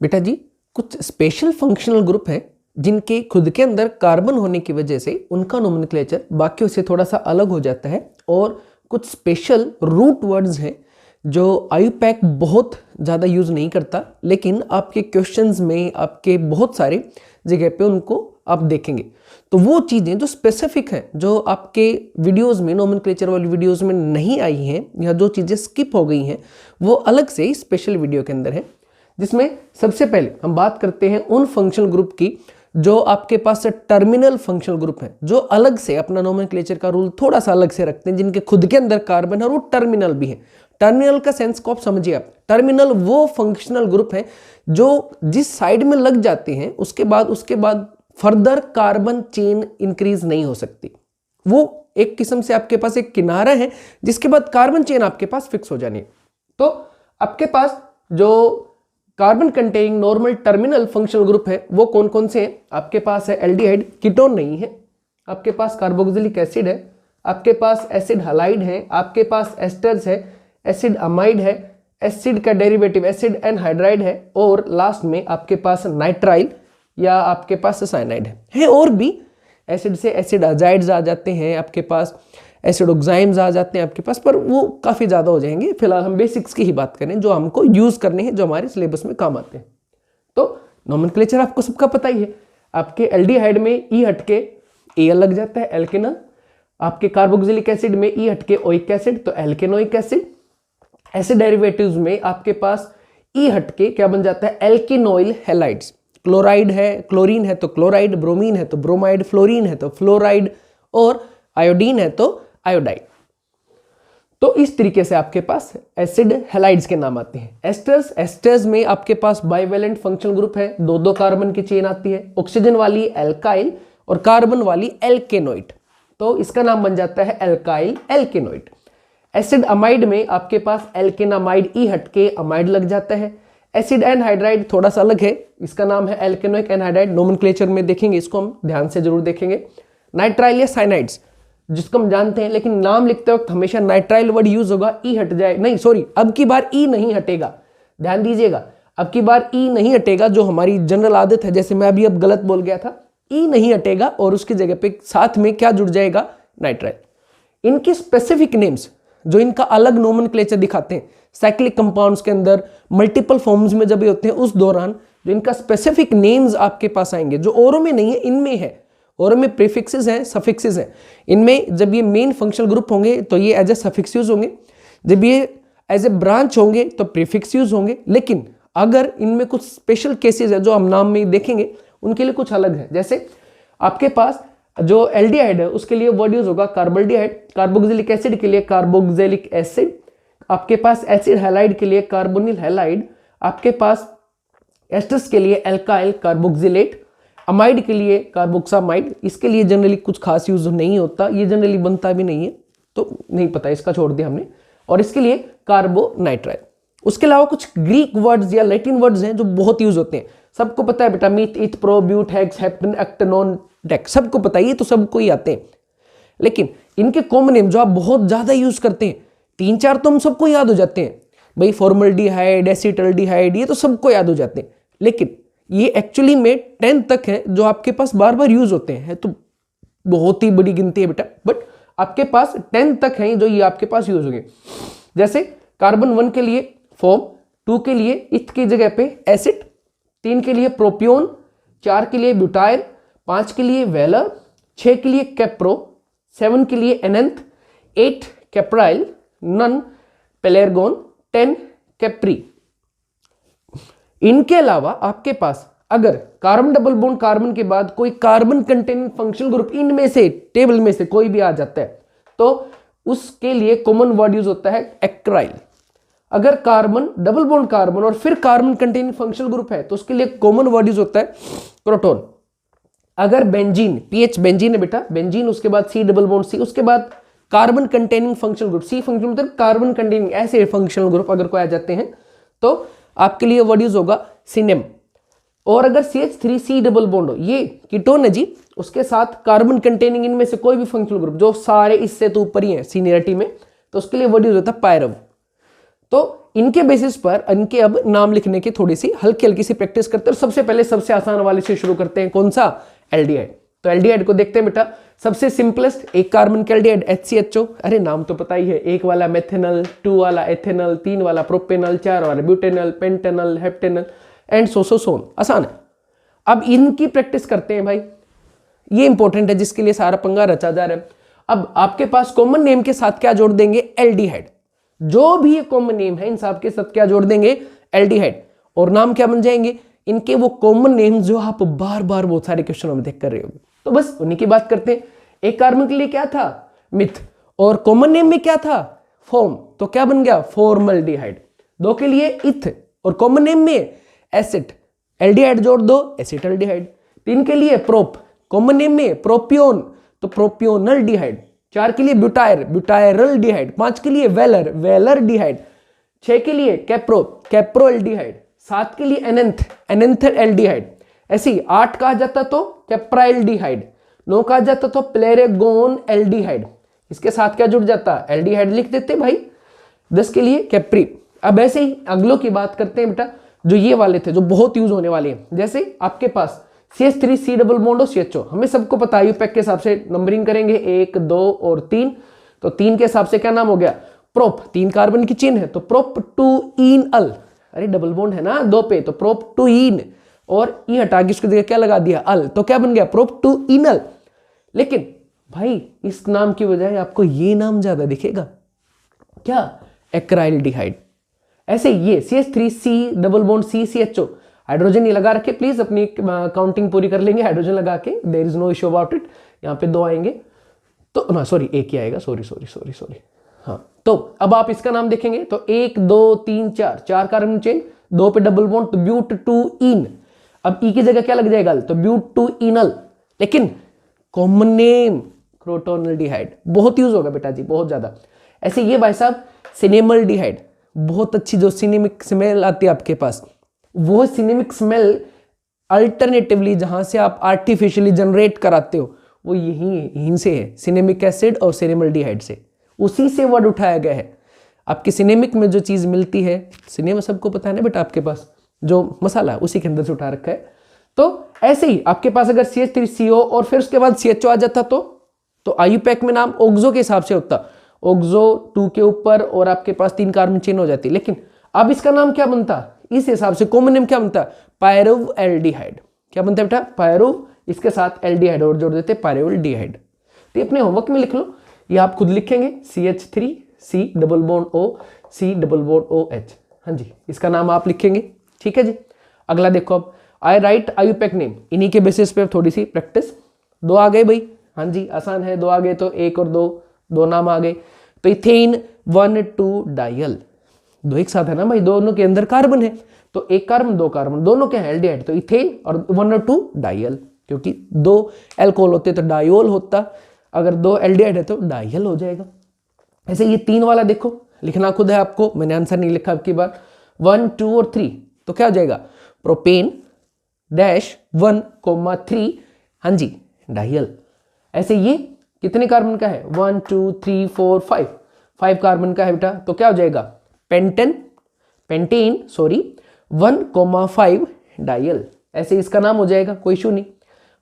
बेटा जी, कुछ special functional group हैं जिनके खुद के अंदर कार्बन होने की वजह से उनका नोमेनक्लेचर बाकियों से थोड़ा सा अलग हो जाता है, और कुछ स्पेशल रूट वर्ड्स हैं जो आईयूपैक बहुत ज़्यादा यूज़ नहीं करता, लेकिन आपके क्वेश्चंस में आपके बहुत सारे जगह पे उनको आप देखेंगे। तो वो चीज़ें जो स्पेसिफिक हैं, जो आपके वीडियोस में, नोमेनक्लेचर वाली वीडियोस में नहीं आई हैं, या जो चीज़ें स्किप हो गई हैं, वो अलग से ही स्पेशल वीडियो के अंदर है, जिसमें सबसे पहले हम बात करते हैं उन फंक्शनल ग्रुप की जो आपके पास टर्मिनल फंक्शनल ग्रुप हैं, जो अलग से अपना नोमेनक्लेचर का रूल थोड़ा सा अलग से रखते हैं, जिनके खुद के अंदर कार्बन है और वो टर्मिनल भी है। टर्मिनल का सेंस को आप समझिए। आप टर्मिनल वो फंक्शनल ग्रुप हैं जो जिस साइड में लग जाते हैं उसके बाद फर्दर कार्बन चेन इंक्रीज नहीं हो सकती। वो एक किस्म से आपके पास एक किनारा है जिसके बाद कार्बन चेन आपके पास फिक्स हो जानी है। तो आपके पास जो carbon containing normal terminal functional group है वो कौन कौन से हैं? आपके पास है एल्डिहाइड, कीटोन नहीं है, आपके पास कार्बोक्सिलिक एसिड है, आपके पास एसिड हैलाइड है, आपके पास एस्टर्स है, एसिड अमाइड है, एसिड का डेरिवेटिव एसिड एनहाइड्राइड है, और लास्ट में आपके पास नाइट्राइल या आपके पास साइनाइड है। और भी एसिड से एसिड अजाइड्स आ जाते हैं, आपके पास एसिड ऑक्साइम्स आ जाते हैं आपके पास, पर वो काफ़ी ज़्यादा हो जाएंगे। फिलहाल हम बेसिक्स की ही बात करें जो हमको यूज़ करने हैं, जो हमारे सिलेबस में काम आते हैं। तो नोमेनक्लेचर आपको सबका पता ही है। आपके एल्डिहाइड में ई हटके एल लग जाता है, एल्केनल। आपके कार्बोक्सिलिक एसिड में ई हटके ओइक एसिड, तो एल्केनोइक एसिड। एसिड डेरिवेटिव्स में आपके पास ई हटके क्या बन जाता है? एल्केनोइल हैलाइड्स। क्लोराइड है, क्लोरीन है तो क्लोराइड, ब्रोमीन है तो ब्रोमाइड, फ्लोरीन है तो फ्लोराइड, और आयोडीन है तो आयोडाइड। तो इस तरीके से आपके पास एसिड हैलाइड्स के नाम आते हैं। एस्टर्स, एस्टर्स में आपके पास बाइवेलेंट फंक्शनल ग्रुप है, दो कार्बन की चेन आती है, ऑक्सीजन वाली एल्काइल और कार्बन वाली एल्केनोइड, तो इसका नाम बन जाता है एल्काइल एल्केनोइड। एसिड अमाइड में आपके पास एल्केनामाइड ई हटके अमाइड लग जाता है। एसिड एनहाइड्राइड थोड़ा सा अलग है, इसका नाम है एल्केनोइक एनहाइड्राइड, नोमेनक्लेचर में देखेंगे, इसको हम ध्यान से जरूर देखेंगे। नाइट्राइल या साइनाइड्स जिसको हम जानते हैं, लेकिन नाम लिखते वक्त हमेशा नाइट्राइल वर्ड यूज होगा, ई हट जाए, नहीं सॉरी, अब की बार ई नहीं हटेगा, ध्यान दीजिएगा, अब की बार ई नहीं हटेगा, जो हमारी जनरल आदत है, जैसे मैं अभी अब गलत बोल गया था, ई नहीं हटेगा और उसकी जगह पे साथ में क्या जुड़ जाएगा? नाइट्राइल। इनकी स्पेसिफिक नेम्स जो इनका अलग नोमेनक्लेचर दिखाते हैं, साइक्लिक कंपाउंड्स के अंदर मल्टीपल फॉर्म्स में जब ये होते हैं उस दौरान जो इनका स्पेसिफिक नेम्स आपके पास आएंगे, जो औरों में नहीं है, इनमें है। और में प्रीफिक्सेस हैं, सफिक्सेस हैं। इनमें जब ये मेन फंक्शनल ग्रुप होंगे तो ये एज ए सफिक्स यूज होंगे, जब ये एज ए ब्रांच होंगे तो प्रीफिक्स यूज होंगे। लेकिन अगर इनमें कुछ स्पेशल केसेस है जो हम नाम में देखेंगे, उनके लिए कुछ अलग है। जैसे आपके पास जो एल्डिहाइड है उसके लिए वर्ड यूज होगा कार्बोल्डिहाइड, कार्बोक्सिलिक एसिड के लिए कार्बोक्सिलिक एसिड, आपके पास एसिड हैलाइड के लिए कार्बोनिल हैलाइड, आपके पास एस्टर्स के लिए एल्काइल कार्बोक्सिलेट, अमाइड के लिए कार्बोक्सामाइड। इसके लिए जनरली कुछ खास यूज नहीं होता, ये जनरली बनता भी नहीं है, तो नहीं पता, इसका छोड़ दिया हमने। और इसके लिए कार्बोनाइट्राइल। उसके अलावा कुछ ग्रीक वर्ड्स या लैटिन वर्ड्स हैं जो बहुत यूज होते हैं, सबको पता है बेटा, मीथ, इथ, प्रो, ब्यूट, हेक्स, हेप्टन, एक्टेनॉन, डेक, सबको पता है, ये तो सबको ही आते हैं। लेकिन इनके कॉमन नेम जो आप बहुत ज्यादा यूज करते हैं, 3-4 तो हम सबको याद हो जाते हैं भाई, फॉर्मल्डिहाइड, एसिटल्डिहाइड, ये तो सबको याद हो जाते हैं। लेकिन ये एक्चुअली में 10 तक है जो आपके पास बार बार यूज होते हैं, तो बहुत ही बड़ी गिनती है बेटा, बट आपके पास 10 तक हैं जो ये आपके पास यूज होंगे। जैसे कार्बन 1 के लिए फॉर्म, 2 के लिए इथ की जगह पे एसिड, 3 के लिए प्रोपियोन, 4 के लिए ब्यूटाइल, 5 के लिए वेलर, 6 के लिए कैप्रो, 7 के लिए एनेंथ, 8 कैप्राइल, नन पेलेर्गोन, 10 कैप्री। इनके अलावा आपके पास अगर कार्बन डबल बॉन्ड कार्बन के बाद कोई कार्बन कंटेनिंग फंक्शनल ग्रुप इनमें से टेबल में से कोई भी आ जाता है तो उसके लिए कॉमन वर्ड यूज होता है एक्राइल। अगर कार्बन डबल बॉन्ड कार्बन और फिर कार्बन कंटेनिंग फंक्शनल ग्रुप है तो उसके लिए कॉमन वर्ड यूज होता है क्रोटोन। अगर बेंजीन, पीएच बेंजीन है बेटा, बेंजीन, उसके बाद सी डबल बॉन्ड सी, उसके बाद कार्बन कंटेनिंग फंक्शनल ग्रुप, सी फंक्शनल मतलब कार्बन कंटेनिंग ऐसे फंक्शनल ग्रुप अगर कोई आ जाते हैं तो आपके लिए वर्ड यूज होगा सिनेम। और अगर CH3C डबल बॉन्ड हो, ये कीटोन है जी, उसके साथ कार्बन कंटेनिंग इनमें से कोई भी फंक्शनल ग्रुप जो सारे इससे तो ऊपर ही है सीनियरिटी में, तो उसके लिए वर्ड यूज होता है पायरव। तो इनके बेसिस पर इनके अब नाम लिखने की थोड़ी सी हल्की हल्की सी प्रैक्टिस करते हैं। और सबसे पहले सबसे आसान वाले से शुरू करते हैं, कौन सा? एल्डिहाइड। तो एल्डिहाइड को देखते हैं बेटा। सबसे सिंपलेस्ट एक कार्बन के एल्डिहाइड HCHO, अरे नाम तो पता ही है, एक वाला मेथेनल, 2 वाला एथेनल, 3 वाला प्रोपेनल, 4 वाला ब्यूटेनल, पेंटेनल, हेप्टेनल एंड सोन। आसान है। अब इनकी प्रैक्टिस करते हैं भाई, ये इंपॉर्टेंट है जिसके लिए सारा पंगा रचा जा रहा है। अब आपके पास कॉमन नेम के साथ क्या जोड़ देंगे? एल्डिहाइड। जो भी ये कॉमन नेम है इन सब के साथ क्या जोड़ देंगे? एल्डिहाइड। और नाम क्या बन जाएंगे इनके? वो कॉमन नेम जो आप बार बार बहुत सारे क्वेश्चनों में देख कर रहे होंगे। तो बस उन्हीं की बात करते हैं। एक कार्बन के लिए क्या था? मिथ। और कॉमन नेम में क्या था? फॉर्म। तो क्या बन गया? फॉर्मल्डिहाइड। 2 के लिए इथ और कॉमन नेम में एसिड, एल्डिहाइड जोड़ दो, एसिटल्डिहाइड। 3 के लिए प्रोप, कॉमन नेम में प्रोपियोन, तो प्रोपियोनल्डिहाइड। 4 के लिए ब्यूटायर, ब्यूटायरल्डिहाइड। 5 के लिए वेलर, वेलरडिहाइड। 6 के लिए कैप्रो, कैप्रोएल्डिहाइड। 7 के लिए एनेंथ, एनेंथेल्डिहाइड। ऐसे ही 8 कहा जाता तो कैप्राइल्डिहाइड। 9 कहा जाता तो प्लेरेगोन एल्डिहाइड। इसके साथ क्या जुड़ जाता? एल्डिहाइड लिख देते भाई। 10 के लिए कैप्री। अब ऐसे ही अगलों की बात करते हैं बेटा, जो ये वाले थे जो बहुत यूज होने वाले हैं। जैसे आपके पास CH3C डबल बॉन्ड और CHO, हमें सबको पता है यूपैक के हिसाब से नंबरिंग करेंगे 1, 2 और 3। तो 3 के हिसाब से क्या नाम हो गया? प्रोप। 3 कार्बन की चेन है तो प्रोप टू इन अल, अरे डबल बॉन्ड है ना 2 पे, तो प्रोप टू इन, और ई हटा के उसको जगह क्या लगा दिया? अल, तो क्या बन गया? Prop two ynal. लेकिन भाई इस नाम की बजाय आपको ये नाम ज्यादा दिखेगा, क्या? एक्राइल्डिहाइड। ऐसे ये CH3C double bond CCHO, hydrogen ये लगा रखे, प्लीज अपनी काउंटिंग पूरी कर लेंगे हाइड्रोजन लगा के, there is no issue about it. यहाँ पे 2 आएंगे तो ना, सॉरी 1 ही आएगा, सॉरी। हाँ, तो अब आप इसका नाम देखेंगे तो 1, 2, 3, 4 कार्बन चेन, 2 पे डबल बॉन्ड, तो ब्यूट टू इन। अब ई की जगह क्या लग जाएगा? तो ब्यूट टू इनल। लेकिन कॉमन नेम क्रोटोनल्डिहाइड बहुत यूज होगा बेटा जी, बहुत ज्यादा। ऐसे ये भाई साहब सिनेमल्डिहाइड, बहुत अच्छी जो सिनेमिक स्मेल आती है आपके पास, वो सिनेमिक स्मेल अल्टरनेटिवली जहां से आप आर्टिफिशियली जनरेट कराते हो वो यहीं से है, सिनेमिक एसिड और सिनेमल्डिहाइड से, उसी से वर्ड उठाया गया है। आपके सिनेमिक में जो चीज मिलती है, सिनेमा सबको पता है ना बेटा, आपके पास जो मसाला है उसी के अंदर से उठा रखा है। तो ऐसे ही आपके पास अगर CH3CO और फिर उसके बाद CHO आ जाता तो आयुपैक में नाम ओक्सो के हिसाब से होता, ओक्सो 2 के ऊपर और आपके पास 3 कार्बन चेन हो जाती। लेकिन अब इसका नाम क्या बनता? इस हिसाब से कॉमन नेम क्या बनता? पायरुव एल्डिहाइड। क्या बनता है बेटा? पायरुव, इसके साथ एल्डिहाइड और जोड़ देते पायरुवल्डिहाइड। तो अपने होमवर्क में लिख लो, ये आप खुद लिखेंगे CH3C double bond O C double bond OH। हाँ जी, इसका नाम आप लिखेंगे, ठीक है जी। अगला देखो, अब आई राइट आयुपैक नेम, इन्हीं के बेसिस पे थोड़ी सी प्रैक्टिस। 2 आ गए भाई, हाँ जी आसान है, 2 आ गए तो 1 और 2 नाम आ गए। तो इथेन 1,2 डायल, 2 एक साथ है ना भाई, दोनों के अंदर कार्बन है, तो 1 कार्बन 2 कार्बन दोनों के एल्डिहाइड, तो इथेन और 1 और 2 डायल, क्योंकि 2 एल्कोहल होते तो डायोल होता, अगर 2 एल्डिहाइड है तो डायल हो जाएगा। ऐसे ये 3 वाला देखो, लिखना खुद है आपको, मैंने आंसर नहीं लिखा अब की बार। 1, 2 और 3 तो क्या हो जाएगा? प्रोपेन डैश 1,3, हाँ जी डायल। ऐसे ये कितने कार्बन का है? 1, 2, 3, 4, 5 कार्बन का है बेटा, तो क्या हो जाएगा? Pentane 1,5 dial. ऐसे इसका नाम हो जाएगा, कोई इशू नहीं।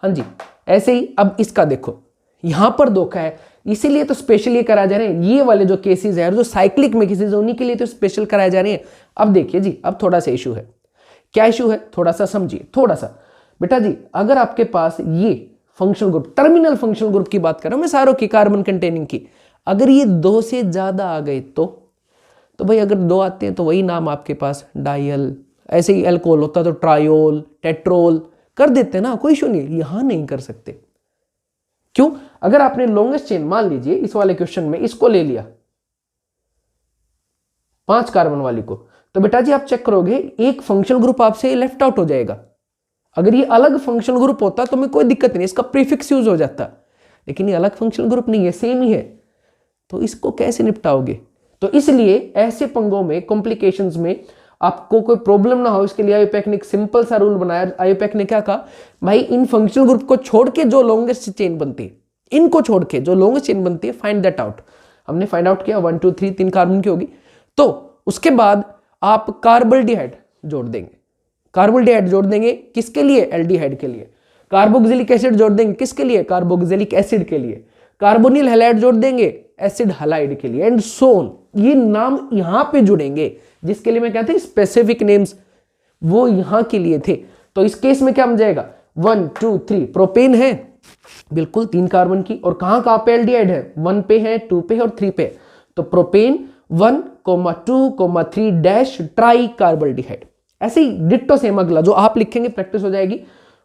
हाँ जी, ऐसे ही अब इसका देखो, यहां पर धोखा है, इसीलिए तो स्पेशल ये करा जा रहे हैं। ये वाले जो केसेस है जो साइक्लिक में केसेस, उन्हीं के लिए तो स्पेशल कराए जा रहे हैं। अब देखिए जी, अब थोड़ा सा इशू है। क्या इशू है? थोड़ा सा समझिए, थोड़ा सा बेटा जी। अगर आपके पास ये functional group, terminal functional group की बात कर रहा हूं मैं, सारों की कार्बन कंटेनिंग की, अगर ये 2 से ज्यादा आ गए तो भाई अगर 2 आते हैं तो वही नाम आपके पास डायल। ऐसे ही अल्कोहल होता तो ट्रायोल, टेट्रोल कर देते ना, कोई इशू नहीं। यहां नहीं कर सकते, क्यों? अगर आपने लॉन्गेस्ट चेन, मान लीजिए इस वाले क्वेश्चन में इसको ले लिया 5 कार्बन वाली को, तो बेटा जी आप चेक करोगे एक फंक्शनल ग्रुप आपसे लेफ्ट आउट हो जाएगा। अगर ये अलग फंक्शनल ग्रुप होता तो मैं कोई दिक्कत नहीं, इसका प्रीफिक्स यूज हो जाता, लेकिन ये अलग फंक्शनल ग्रुप नहीं है, सेम ही है, तो इसको कैसे निपटाओगे? तो इसलिए ऐसे पंगों में, कॉम्प्लिकेशंस में आपको कोई प्रॉब्लम ना हो, इसके लिए आयुपैक ने एक सिंपल सा रूल बनाया। आयुपैक ने क्या कहा भाई, इन फंक्शनल ग्रुप को छोड़ के जो लॉन्गेस्ट चेन बनती है, इनको छोड़ के जो लॉन्गेस्ट चेन बनती है, फाइंड दैट आउट। हमने फाइंड आउट किया 1, 2, 3 कार्बन की होगी, तो उसके बाद आप कार्बोल्डिहाइड जोड़ देंगे, कार्बोल्डिहाइड जोड़ देंगे किसके लिए, एल्डिहाइड के लिए। कार्बोक्सिलिक एसिड जोड़ देंगे किसके लिए, कार्बोक्सिलिक एसिड के लिए। कार्बोनिल हैलाइड जोड़ देंगे एसिड हैलाइड के लिए, एंड सो ऑन। ये नाम यहां पे जुड़ेंगे जिसके लिए मैं कहते हैं स्पेसिफिक नेम्स, वो यहां के लिए थे। तो इस केस में क्या बन जाएगा, 1 2 3 प्रोपेन है बिल्कुल 3 कार्बन की, और कहां कहां पे एल्डिहाइड है, 1 पे है, 2 पे है और 3 पे है। तो प्रोपेन 1, 2, 3 डैश ट्राई कार्बोल्डिहाइड। ऐसे ही डिट्टो सेम अगला जो आप लिखेंगे प्रैक्टिस हो जाएगी।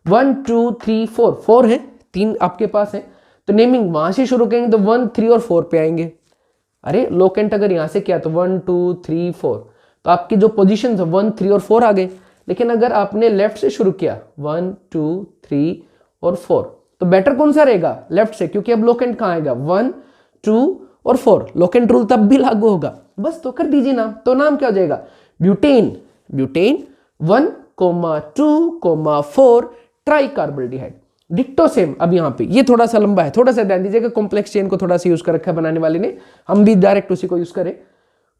1 2 3 4 4 है, 3 आपके पास है, तो नेमिंग वहां से शुरू करेंगे तो 1 3 और 4 पे आएंगे। अरे लोकेंट अगर यहां से किया तो 1 2 3 4, तो आपकी जो पोजीशन है 1 3 और 4 आ गए। लेकिन अगर आपने लेफ्ट से शुरू किया 1 2 3 और 4, तो बेटर कौन सा रहेगा, लेफ्ट से, क्योंकि अब लोकेंट कहां आएगा, 1 2 और 4। लोकेंट रूल तब भी लागू होगा, बस तो कर दीजिए नाम। तो नाम क्या हो जाएगा, butane, butane 1, 2, 4 tricarbaldehyde. Ditto same. अब यहाँ पे ये थोड़ा सा लंबा है, थोड़ा सा ध्यान दीजिएगा, कॉम्प्लेक्स चेन को थोड़ा सा यूज कर रखा है बनाने वाले ने, हम भी डायरेक्ट उसी को यूज करें।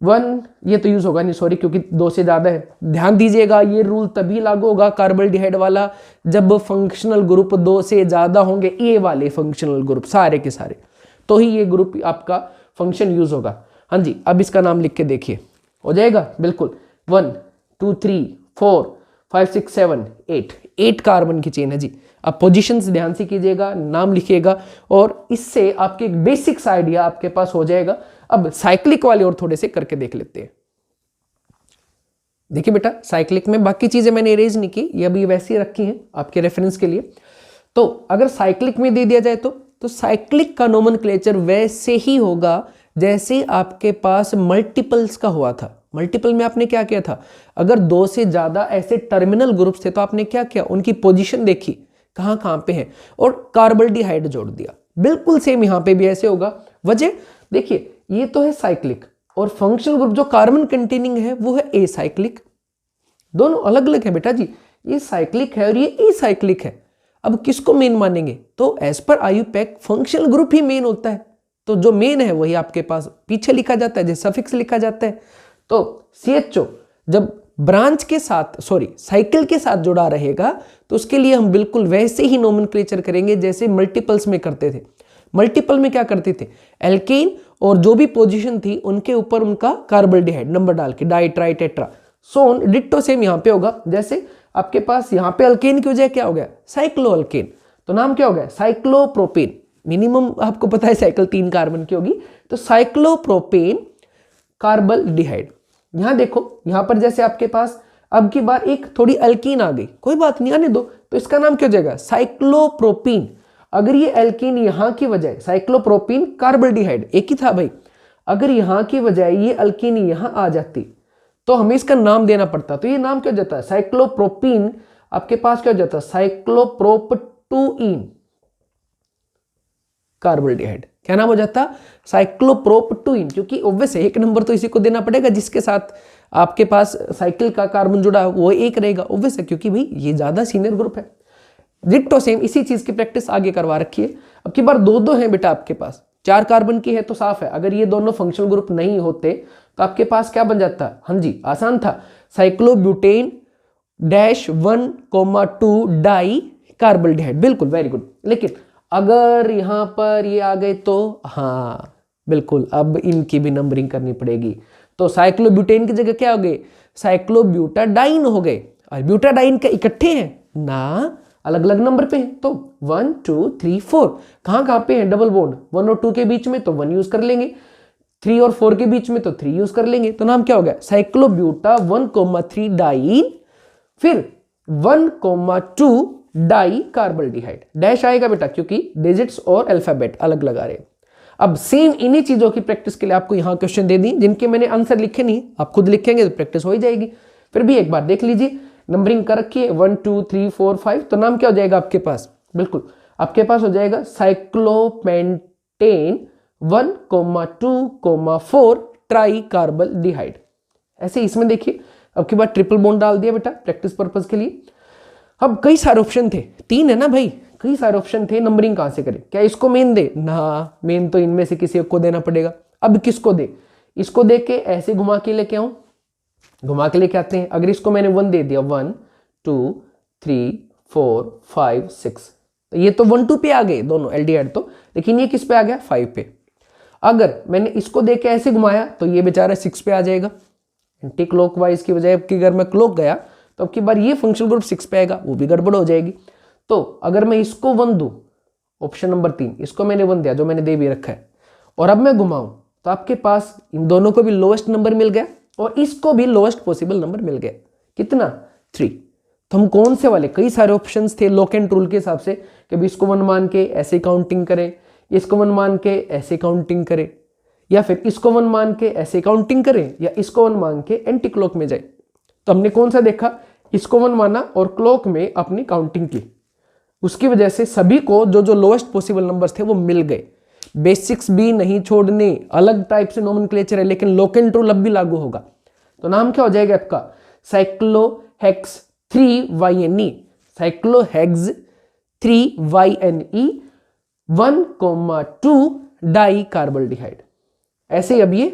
1 ये तो यूज होगा नहीं, सॉरी, क्योंकि 2 से ज्यादा है। ध्यान दीजिएगा ये रूल तभी लागू होगा कार्बोल्डिहाइड वाला जब फंक्शनल ग्रुप 2 से ज्यादा होंगे, ए वाले फंक्शनल ग्रुप सारे के सारे, तो ही ये ग्रुप आपका फंक्शन यूज होगा। हाँ जी, अब इसका नाम लिख के देखिए, हो जाएगा बिल्कुल। 1 2 3 4 5 6 7 8 कार्बन की चेन है जी। अब पोजीशंस ध्यान से कीजिएगा, नाम लिखिएगा, और इससे आपके एक बेसिक्स आइडिया आपके पास हो जाएगा। अब साइक्लिक वाले और थोड़े से करके देख लेते हैं। देखिए बेटा, साइक्लिक में बाकी चीजें मैंने इरेज नहीं की, ये अभी वैसे ही रखी हैं आपके रेफरेंस के लिए। तो अगर साइक्लिक में दे दिया जाए तो साइक्लिक का नोमेनक्लेचर वैसे ही होगा जैसे आपके पास मल्टीपल्स का हुआ था। मल्टीपल में आपने क्या किया था, अगर 2 से ज्यादा ऐसे टर्मिनल ग्रुप्स थे तो आपने क्या किया, उनकी पोजीशन देखी कहां कहां पे है और कार्बोल्डिहाइड जोड़ दिया। बिल्कुल सेम यहां पे भी ऐसे होगा। वजह देखिए, ये तो है साइक्लिक, और फंक्शनल ग्रुप जो कार्बन कंटेनिंग है वो है ए साइक्लिक। दोनों अलग अलग है बेटा जी, ये साइक्लिक है और ये ए साइक्लिक है। अब किसको मेन मानेंगे, तो as per IUPAC functional group ही मेन होता है, तो जो मेन है वही आपके पास पीछे लिखा जाता है, जैसे सफिक्स लिखा जाता है। तो CHO जब ब्रांच के साथ साइकिल के साथ जुड़ा रहेगा तो उसके लिए हम बिल्कुल वैसे ही नोमेनक्लेचर करेंगे जैसे मल्टीपल्स में करते थे। मल्टीपल में क्या करते थे, एल्केन और जो भी पोजीशन थी उनके ऊपर उनका कार्बोल्डिहाइड नंबर डाल के डाई ट्राई टेट्रा सोन। डिट्टो सेम यहाँ पे होगा, जैसे आपके पास यहाँ पे अल्केन की वजह क्या हो गया, साइक्लो अल्केन, तो नाम क्या हो गया, साइक्लोप्रोपेन। मिनिमम आपको पता है साइकिल 3 कार्बन की होगी, तो साइक्लोप्रोपेन कार्बोल्डिहाइड। यहां देखो, यहां पर जैसे आपके पास अब की बार एक थोड़ी अल्कीन आ गई, कोई बात नहीं आने दो, तो इसका नाम क्या हो जाएगा, साइक्लोप्रोपीन। अगर ये एल्कीन यहां की बजाय साइक्लोप्रोपीन कार्बोल्डिहाइड एक ही था भाई, अगर यहां की बजाय ये अल्कीन यहां आ जाती तो हमें इसका नाम देना पड़ता, तो ये नाम क्या हो जाता है, साइक्लोप्रोपीन। आपके पास क्या हो जाता है, साइक्लोप्रोप-2-ईन कार्बोल्डिहाइड। क्या नाम हो जाता, साइक्लोप्रोप-2-ईन, क्योंकि ऑब्वियस है एक नंबर तो इसी को देना पड़ेगा जिसके साथ आपके पास साइकिल का कार्बन जुड़ा है वो एक रहेगा, ऑब्वियस है, क्योंकि भाई ये ज्यादा सीनियर ग्रुप है। डिट्टो सेम इसी चीज की प्रैक्टिस आगे करवा रखी है। अब की बार 2-2 है बेटा आपके पास, 4 कार्बन की है तो साफ है, अगर ये दोनों फंक्शनल ग्रुप नहीं होते तो आपके पास क्या बन जाता, हाँ जी आसान था, साइक्लोब्यूटेन -1,2 डाई कार्बोल्डिहाइड। बिल्कुल वेरी गुड। लेकिन अगर यहां पर ये आ गए तो हाँ बिल्कुल, अब इनकी भी नंबरिंग करनी पड़ेगी। तो साइक्लोब्यूटेन की जगह क्या हो गए, साइक्लोब्यूटाडाइन हो गए, और ब्यूटाडाइन के इकट्ठे हैं ना, अलग अलग नंबर पे हैं, तो 1 2 3 4 कहां पे हैं, डबल बॉन्ड 1 और 2 के बीच में तो 1 यूज कर लेंगे, 3 और 4 के बीच में तो 3 यूज कर लेंगे, तो नाम क्या हो गया, साइक्लोब्यूटा 1,3 डाइन, फिर 1,2 डाई कार्बोल्डिहाइड। डैश आएगा बेटा क्योंकि डिजिट्स और अल्फाबेट अलग लगा रहे हैं। अब सेम इन्हीं चीजों की प्रैक्टिस के लिए आपको यहां क्वेश्चन दे दी, जिनके मैंने आंसर लिखे नहीं, आप खुद लिखेंगे तो प्रैक्टिस हो ही जाएगी। फिर भी एक बार देख लीजिए, नंबरिंग कर रखी है 1 2 3 4 5, तो नाम क्या हो जाएगा आपके पास, बिल्कुल आपके पास हो जाएगा साइक्लोपेंटेन 1,2,4 ट्राई कार्बोल्डिहाइड। ऐसे इसमें देखिए, अब की बार ट्रिपल बॉन्ड डाल दिया बेटा प्रैक्टिस पर्पज के लिए। अब कई सारे ऑप्शन थे, 3 है ना भाई, कई सारे ऑप्शन थे, नंबरिंग कहां से करें, क्या इसको मेन दे ना, मेन तो इनमें से किसी एक को देना पड़ेगा। अब किसको दे, इसको दे के ऐसे घुमा के लेके आऊं, घुमा के लेके आते हैं। अगर इसको मैंने 1 दे दिया, 1 2 3 4 5 6, तो ये तो 1 2 पे आ गए दोनों एल्डिहाइड तो, लेकिन ये किस पे आ गया, 5 पे। अगर मैंने इसको देके ऐसे घुमाया तो ये बेचारा 6 पे आ जाएगा। एंटी क्लॉकवाइज की बजाय अब की अगर मैं क्लॉक गया तो अब की बार ये फंक्शनल ग्रुप 6 पे आएगा, वो भी गड़बड़ हो जाएगी। तो अगर मैं इसको 1 दूं, ऑप्शन नंबर 3, इसको मैंने 1 दिया जो मैंने दे भी रखा है, और अब मैं घुमाऊं तो आपके पास इन दोनों को भी लोएस्ट नंबर मिल गया और इसको भी लोएस्ट पॉसिबल नंबर मिल गया। कितना, 3। तो हम कौन से वाले, कई सारे ऑप्शंस थे लॉक एंड रूल के हिसाब से कि भी इसको 1 मान के ऐसे काउंटिंग करें, इसको 1 मान के ऐसे काउंटिंग करें, या फिर इसको 1 मान के ऐसे काउंटिंग करें, या इसको 1 मान के एंटी क्लॉक में जाए। तो हमने कौन सा देखा, इसको 1 माना और क्लॉक में अपनी काउंटिंग की, उसकी वजह से सभी को जो जो लोएस्ट पॉसिबल नंबर्स थे वो मिल गए। बेसिक्स भी नहीं छोड़ने, अलग टाइप से नोमेनक्लेचर है लेकिन लॉक एंड रूल अब भी लागू होगा। तो नाम क्या हो जाएगा आपका, साइक्लोहेक्स 3YNE, साइक्लोहेक्स 3YNE 1,2 डाई कार्बोल्डिहाइड। ऐसे ही अब ये,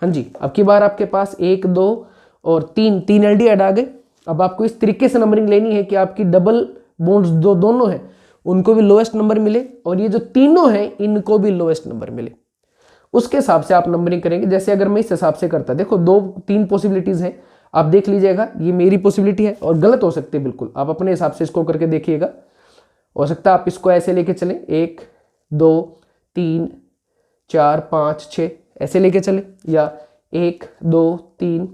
हाँ जी, अब की बार आपके पास 1 2 और 3 एल्डिहाइड आ गए। अब आपको इस तरीके से नंबरिंग लेनी है कि आपकी डबल बॉन्ड्स जो दोनों हैं उनको भी लोएस्ट नंबर मिले और ये जो तीनों हैं इनको भी लोएस्ट नंबर मिले। उसके हिसाब से आप नंबरिंग करेंगे। जैसे अगर मैं इस हिसाब से करता, देखो 2-3 पॉसिबिलिटीज हैं, आप देख लीजिएगा, ये मेरी पॉसिबिलिटी है और गलत हो सकती है बिल्कुल, आप अपने हिसाब से इसको करके देखिएगा। हो सकता है आप इसको ऐसे लेके चलें, 1 2 3 4 5 6 ऐसे लेके चले, या 1 2 3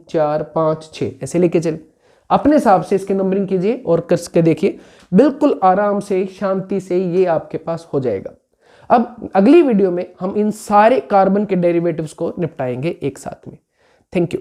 4 5 6 ऐसे लेके चले। अपने हिसाब से इसके नंबरिंग कीजिए और करके देखिए, बिल्कुल आराम से शांति से ये आपके पास हो जाएगा। अब अगली वीडियो में हम इन सारे कार्बन के डेरिवेटिव्स को निपटाएंगे एक साथ में। Thank you.